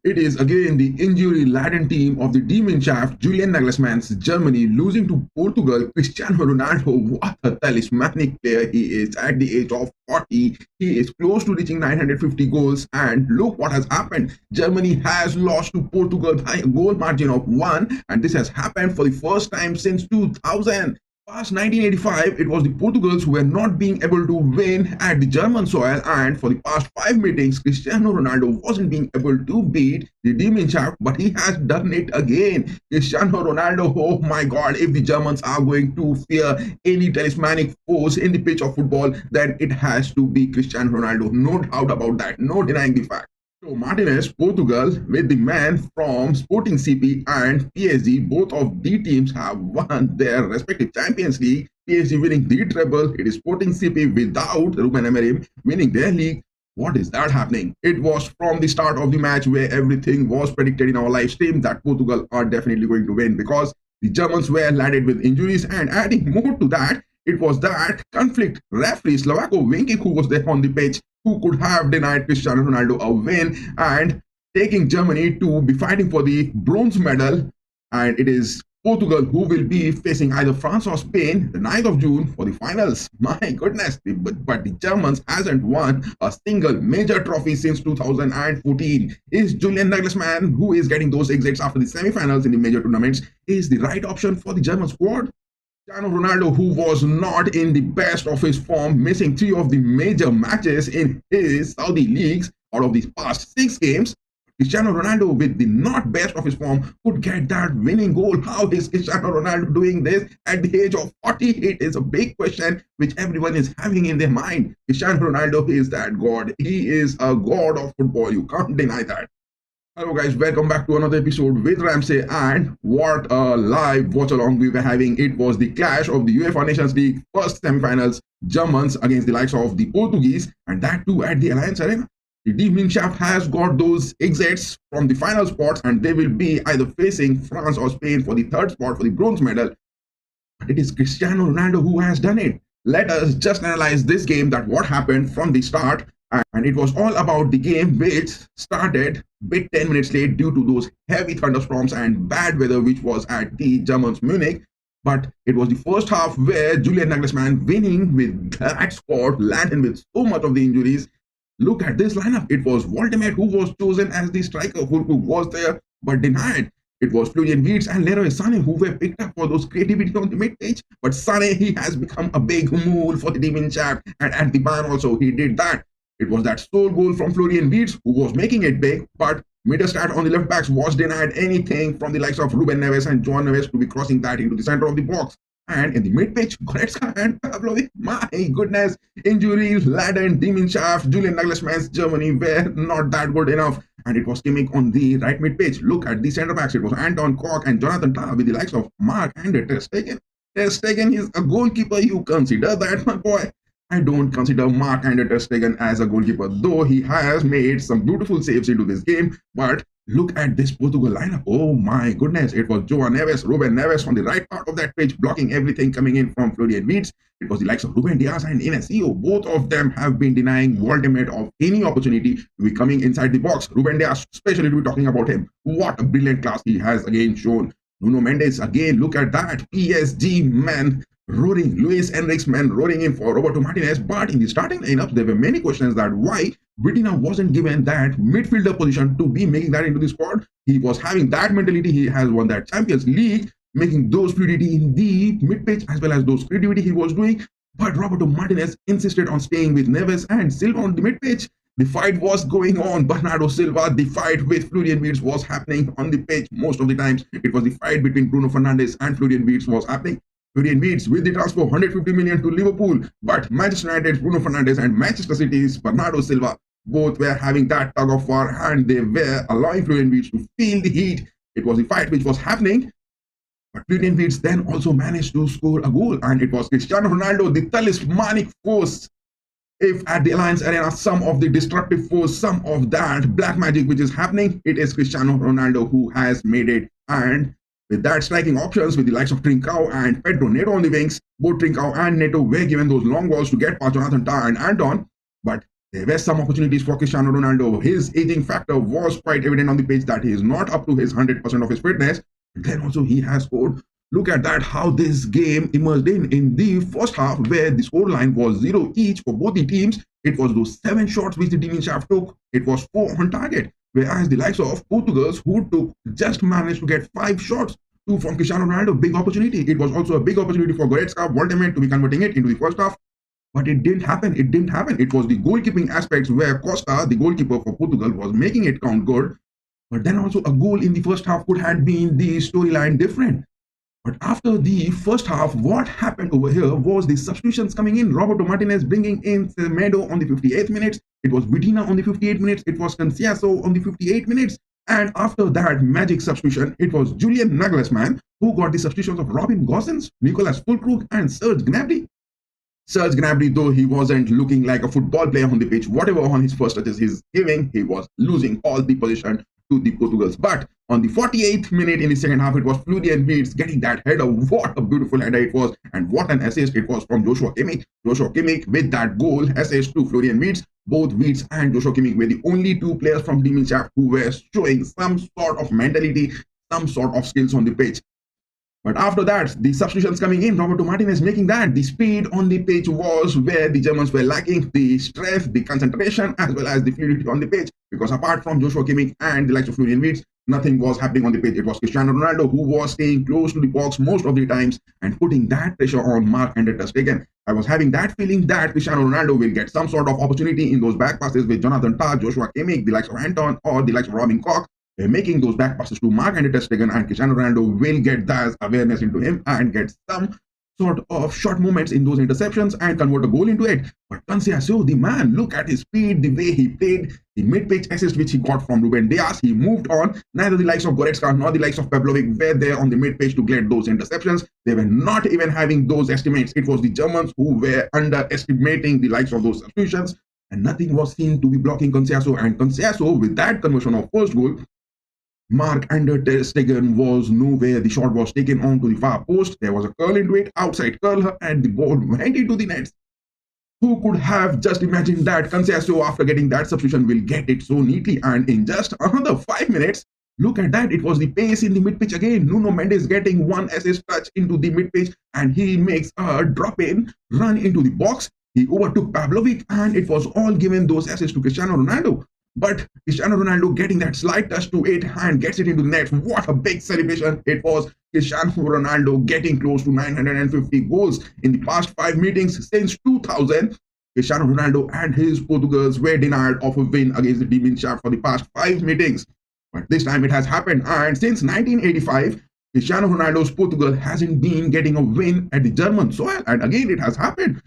It is again the injury-laden team of the demon shaft Julian Nagelsmann's Germany losing to Portugal. Cristiano Ronaldo, what a talismanic player he is at the age of 40. He is close to reaching 950 goals, and look what has happened. Germany has lost to Portugal by a goal margin of 1, and this has happened for the first time since 2000. Past 1985, it was the Portugals who were not being able to win at the German soil, and for the past 5 meetings, Cristiano Ronaldo wasn't being able to beat the demon shaft, but he has done it again. Cristiano Ronaldo, oh my god, if the Germans are going to fear any talismanic force in the pitch of football, then it has to be Cristiano Ronaldo. No doubt about that, no denying the fact. So Martinez, Portugal, with the man from Sporting CP and PSG, both of the teams have won their respective Champions League. PSG winning the treble. It is Sporting CP without Ruben Amorim winning their league. What is that happening? It was from the start of the match where everything was predicted in our live stream that Portugal are definitely going to win because the Germans were laden with injuries, and adding more to that, it was that conflict referee Slavko Vinkic who was there on the pitch who could have denied Cristiano Ronaldo a win and taking Germany to be fighting for the bronze medal. And it is Portugal who will be facing either France or Spain the 9th of June for the finals. My goodness, but the Germans hasn't won a single major trophy since 2014. Is Julian Nagelsmann, who is getting those exits after the semi-finals in the major tournaments, is the right option for the German squad? Cristiano Ronaldo, who was not in the best of his form, missing 3 of the major matches in his Saudi leagues out of these past 6 games. Cristiano Ronaldo, with the not best of his form, could get that winning goal. How is Cristiano Ronaldo doing this at the age of 40? It is a big question which everyone is having in their mind. Cristiano Ronaldo is that god. He is a god of football. You can't deny that. Hello guys, welcome back to another episode with RAMSAY, and what a live watch along we were having. It was the clash of the UEFA Nations League first semi-finals, Germans against the likes of the Portuguese, and that too at the Allianz Arena. The demon shaft has got those exits from the final spots, and they will be either facing France or Spain for the 3rd spot for the bronze medal. But it is Cristiano Ronaldo who has done it. Let us just analyze this game, that what happened from the start. And it was all about the game which started bit 10 minutes late due to those heavy thunderstorms and bad weather which was at the Germans Munich. But it was the first half where Julian Nagelsmann winning with that squad, laden with so much of the injuries. Look at this lineup. It was Voltemate who was chosen as the striker who was there but denied. It was Florian Wirtz and Leroy Sané who were picked up for those creativity on the mid-page. But Sané, he has become a big mole for the demon shaft, and at the Bayern also he did that. It was that sole goal from Florian Wirtz who was making it big, but Mittelstadt on the left backs was denied anything from the likes of Ruben Neves and João Neves to be crossing that into the center of the box. And in the mid-pitch, Goretzka and Pavlovic, my goodness, injury-laden demon shaft, Julian Nagelsmann's Germany were not that good enough. And it was Kimmich on the right mid-pitch. Look at the center backs. It was Anton Koch and Jonathan Tah with the likes of Mark and Ter Stegen. Ter Stegen is a goalkeeper. You consider that, my boy? I don't consider Mark and Ter Stegen as a goalkeeper, though he has made some beautiful saves into this game. But look at this Portugal lineup. Oh my goodness. It was João Neves, Ruben Neves on the right part of that pitch, blocking everything coming in from Florian Wirtz. It was the likes of Ruben Dias and Inesio. Both of them have been denying Voltemate of any opportunity to be coming inside the box. Ruben Dias, especially to be talking about him. What a brilliant class he has again shown. Nuno Mendes, again, look at that. PSG man roaring, Luis Enrique's man roaring in for Roberto Martinez. But in the starting lineup, there were many questions that why Vitina wasn't given that midfielder position to be making that into the squad. He was having that mentality. He has won that Champions League, making those fluidity in the mid-pitch as well as those creativity he was doing. But Roberto Martinez insisted on staying with Neves and Silva on the mid-pitch. The fight was going on. Bernardo Silva, the fight with Florian Wirtz was happening on the pitch most of the times. It was the fight between Bruno Fernandes and Florian Wirtz was happening. Florian Wirtz with the transfer 150 million to Liverpool, but Manchester United's Bruno Fernandes and Manchester City's Bernardo Silva both were having that tug of war, and they were allowing Florian Wirtz to feel the heat. It was the fight which was happening, but Florian Wirtz then also managed to score a goal, and it was Cristiano Ronaldo, the talismanic force. If at the Allianz Arena, some of the disruptive force, some of that black magic which is happening, it is Cristiano Ronaldo who has made it. And with that striking options with the likes of Trincao and Pedro Neto on the wings, both Trincao and Neto were given those long balls to get past Jonathan Tah and Anton, but There were some opportunities for Cristiano Ronaldo. His aging factor was quite evident on the pitch that he is not up to his 100% of his fitness. But then also he has scored. Look at that, how this game emerged in the first half, where the scoreline was 0 each for both the teams. It was those 7 shots which the demon shaft took. It was 4 on target. Whereas the likes of Portugal, who just managed to get 5 shots, 2 from Cristiano Ronaldo, big opportunity. It was also a big opportunity for Wirtz to be converting it into the first half. But it didn't happen. It didn't happen. It was the goalkeeping aspects where Costa, the goalkeeper for Portugal, was making it count good. But then also a goal in the first half could have been the storyline different. But after the first half, what happened over here was the substitutions coming in. Roberto Martinez bringing in Semedo on the 58th minutes. It was Vitina on the 58th minutes. It was Conceição on the 58th minutes. And after that magic substitution, it was Julian Nagelsmann who got the substitutions of Robin Gosens, Nicolas Füllkrug, and Serge Gnabry. Serge Gnabry, though he wasn't looking like a football player on the pitch, whatever on his first touches he's giving, he was losing all the possession to the Portugals. But on the 48th minute in the second half, it was Florian Wirtz getting that header. What a beautiful header it was, and what an assist it was from Joshua Kimmich. Joshua Kimmich with that goal assist to Florian Wirtz. Both Wirtz and Joshua Kimmich were the only 2 players from the Mannschaft who were showing some sort of mentality, some sort of skills on the pitch. But after that, the substitutions coming in, Roberto Martinez making that. The speed on the pitch was where the Germans were lacking, the strength, the concentration, as well as the fluidity on the pitch. Because apart from Joshua Kimmich and the likes of Florian Wirtz, nothing was happening on the pitch. It was Cristiano Ronaldo who was staying close to the box most of the times and putting that pressure on Marc-Andre ter Stegen. I was having that feeling that Cristiano Ronaldo will get some sort of opportunity in those back passes with Jonathan Tah, Joshua Kimmich, the likes of Anton, or the likes of Robin Koch. Making those back passes to Marc-Andre ter Stegen, and Cristiano Ronaldo will get that awareness into him and get some sort of short moments in those interceptions and convert a goal into it. But Conceição, the man, look at his speed, the way he played, the mid-pitch assist which he got from Ruben Dias. He moved on. Neither the likes of Goretzka nor the likes of Pavlovic were there on the mid-pitch to get those interceptions. They were not even having those estimates. It was the Germans who were underestimating the likes of those substitutions, and nothing was seen to be blocking Conceição. And Conceição, with that conversion of first goal, Marc-Andre ter Stegen was nowhere. The shot was taken onto the far post. There was a curl into it, outside curl, and the ball went into the nets. Who could have just imagined that Conceição, after getting that substitution, will get it so neatly? And in just another 5 minutes, look at that. It was the pace in the mid-pitch again. Nuno Mendes getting one assist touch into the mid-pitch, and he makes a drop-in, run into the box. He overtook Pavlovic, and it was all given those assists to Cristiano Ronaldo. But Cristiano Ronaldo getting that slight touch to it and gets it into the net. What a big celebration it was. Cristiano Ronaldo getting close to 950 goals in the past 5 meetings since 2000. Cristiano Ronaldo and his Portugals were denied of a win against the demon shaft for the past 5 meetings. But this time it has happened, and since 1985, Cristiano Ronaldo's Portugal hasn't been getting a win at the German soil, and again it has happened.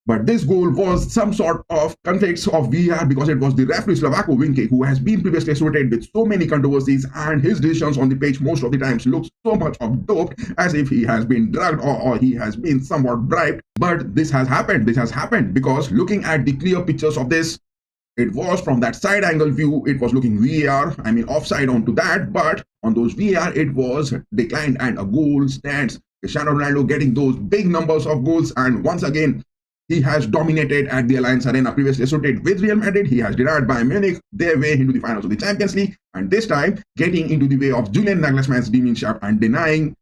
But this goal was some sort of conflicts of VAR, because it was the referee Slavko Vinke, who has been previously associated with so many controversies, and his decisions on the pitch most of the times look so much of dope, as if he has been drugged or he has been somewhat bribed. But this has happened. This has happened because looking at the clear pictures of this, it was from that side angle view, it was looking VAR, I mean offside onto that, but on those VAR it was declined and a goal stands. Cristiano Ronaldo getting those big numbers of goals, and once again, he has dominated at the Allianz Arena. Previously associated with Real Madrid, he has denied Bayern Munich their way into the finals of the Champions League, and this time getting into the way of Julian Nagelsmann's demon shaft and denying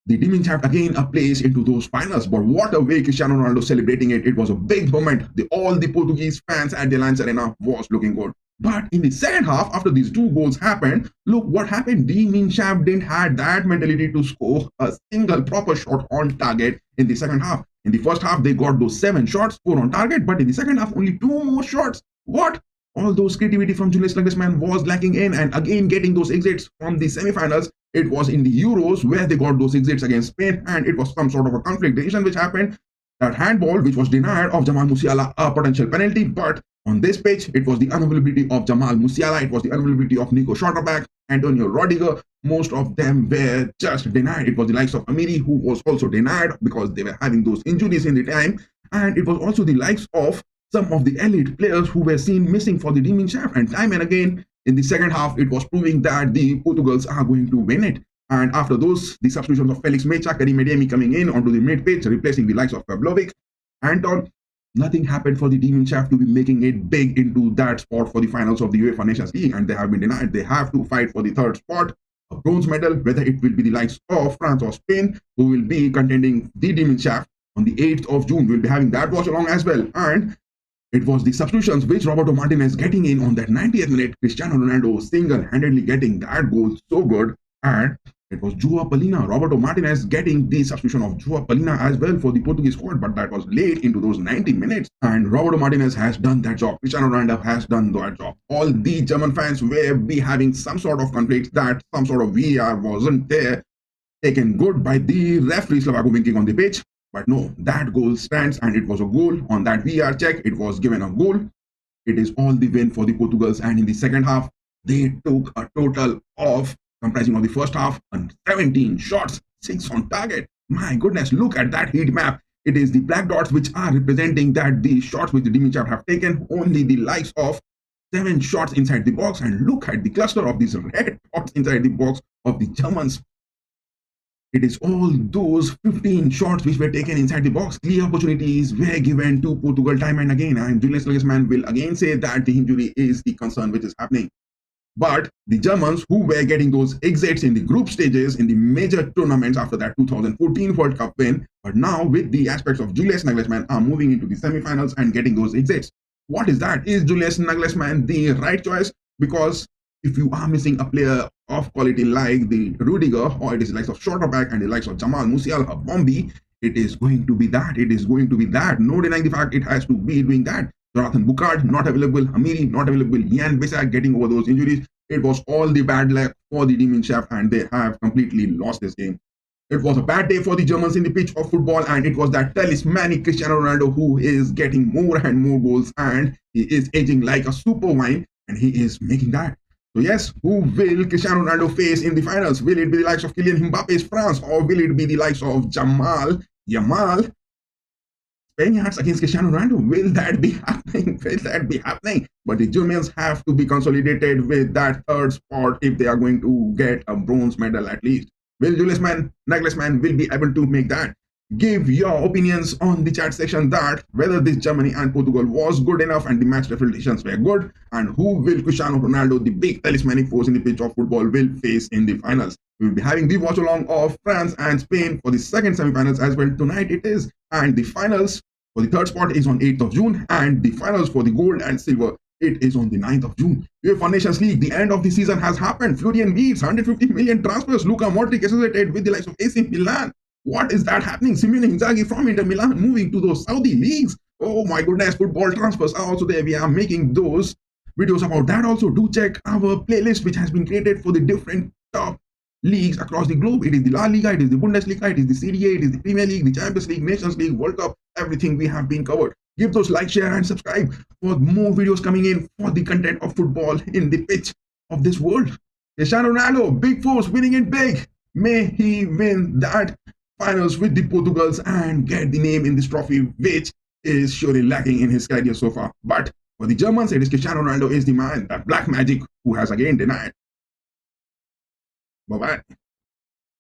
the demon shaft again a place into those finals. But what a way Cristiano Ronaldo celebrating it. It was a big moment. All the Portuguese fans at the Allianz Arena was looking good. But in the second half, after these 2 goals happened, look what happened. Demon shaft didn't have that mentality to score a single proper shot on target in the second half. In the first half, they got those 7 shots, 4 on target, but in the second half, only 2 more shots. What? All those creativity from Julian Nagelsmann was lacking in, and again getting those exits from the semi-finals. It was in the Euros where they got those exits against Spain, and it was some sort of a conflict decision which happened. That handball which was denied of Jamal Musiala a potential penalty, but on this pitch, it was the unavailability of Jamal Musiala, it was the unavailability of Nico Schlotterbeck, Antonio Rodiger. Most of them were just denied. It was the likes of Amiri who was also denied because they were having those injuries in the time, and it was also the likes of some of the elite players who were seen missing for the demon shaft. And time and again in the second half, it was proving that the Portugals are going to win it. And after those, the substitutions of Felix Mecha, Karim Adeyemi coming in onto the mid pitch, replacing the likes of Pavlovic, Anton, nothing happened for the Demon Shaft to be making it big into that spot for the finals of the UEFA Nations League, and they have been denied. They have to fight for the third spot, a bronze medal, whether it will be the likes of France or Spain, who will be contending the Demon Shaft on the 8th of June. We'll be having that watch along as well. And it was the substitutions which Roberto Martinez getting in on that 90th minute. Cristiano Ronaldo single-handedly getting that goal so good. And it was João Palhinha, Roberto Martinez getting the substitution of João Palhinha as well for the Portuguese squad, but that was late into those 90 minutes. And Roberto Martinez has done that job. Cristiano Ronaldo has done that job. All the German fans will be having some sort of conflict that some sort of VAR wasn't there, taken good by the referee Slavaco winking on the pitch. But no, that goal stands, and it was a goal on that VAR check. It was given a goal. It is all the win for the Portugals, and in the second half, they took a total of, comprising of the first half, 17 shots, 6 on target. My goodness, look at that heat map. It is the black dots which are representing that the shots which the Demon Shaft have taken, only the likes of 7 shots inside the box, and look at the cluster of these red dots inside the box of the Germans. It is all those 15 shots which were taken inside the box. Clear opportunities were given to Portugal time and again, and Julian Nagelsmann will again say that the injury is the concern which is happening. But the Germans, who were getting those exits in the group stages in the major tournaments after that 2014 World Cup win, but now with the aspects of Julius Nagelsmann, are moving into the semi-finals and getting those exits. What is that? Is Julius Nagelsmann the right choice? Because if you are missing a player of quality like the Rudiger, or it is the likes of Schlotterbeck and the likes of Jamal Musiala, Bombi, it is going to be that. It is going to be that. No denying the fact it has to be doing that. Jonathan Bukard not available, Amiri not available, Jan Bissek getting over those injuries. It was all the bad luck for the Demon Shaft, and they have completely lost this game. It was a bad day for the Germans in the pitch of football, and it was that talismanic Cristiano Ronaldo who is getting more and more goals, and he is aging like a super wine, and he is making that. So yes, who will Cristiano Ronaldo face in the finals? Will it be the likes of Kylian Mbappe's France, or will it be the likes of Jamal Yamal Spaniards against Cristiano Ronaldo? Will that be happening? Will that be happening? But the Germans have to be consolidated with that third spot if they are going to get a bronze medal at least. Will Julius Nagelsmann will be able to make that? Give your opinions on the chat section that whether this Germany and Portugal was good enough and the match representations were good, and who will Cristiano Ronaldo, the big talismanic force in the pitch of football, will face in the finals. We will be having the watch along of France and Spain for the second semi-finals as well. Tonight it is, and the finals for the third spot is on 8th of June, and the finals for the gold and silver, it is on the 9th of June. UEFA Nations League, the end of the season has happened. Florian Wirtz, 150 million transfers. Luka Modric associated with the likes of AC Milan. What is that happening? Simone Inzaghi from Inter Milan moving to those Saudi leagues. Oh my goodness, football transfers are also there. We are making those videos about that also. Do check our playlist which has been created for the different top leagues across the globe. It is the La Liga, it is the Bundesliga, it is the Serie A, it is the Premier League, the Champions League, Nations League, World Cup, everything we have been covered. Give those like, share and subscribe for more videos coming in for the content of football in the pitch of this world. Cristiano Ronaldo, big force, winning it big. May he win that finals with the Portugals and get the name in this trophy, which is surely lacking in his career so far. But for the Germans, it is Cristiano Ronaldo is the man, that black magic, who has again denied. Bye-bye.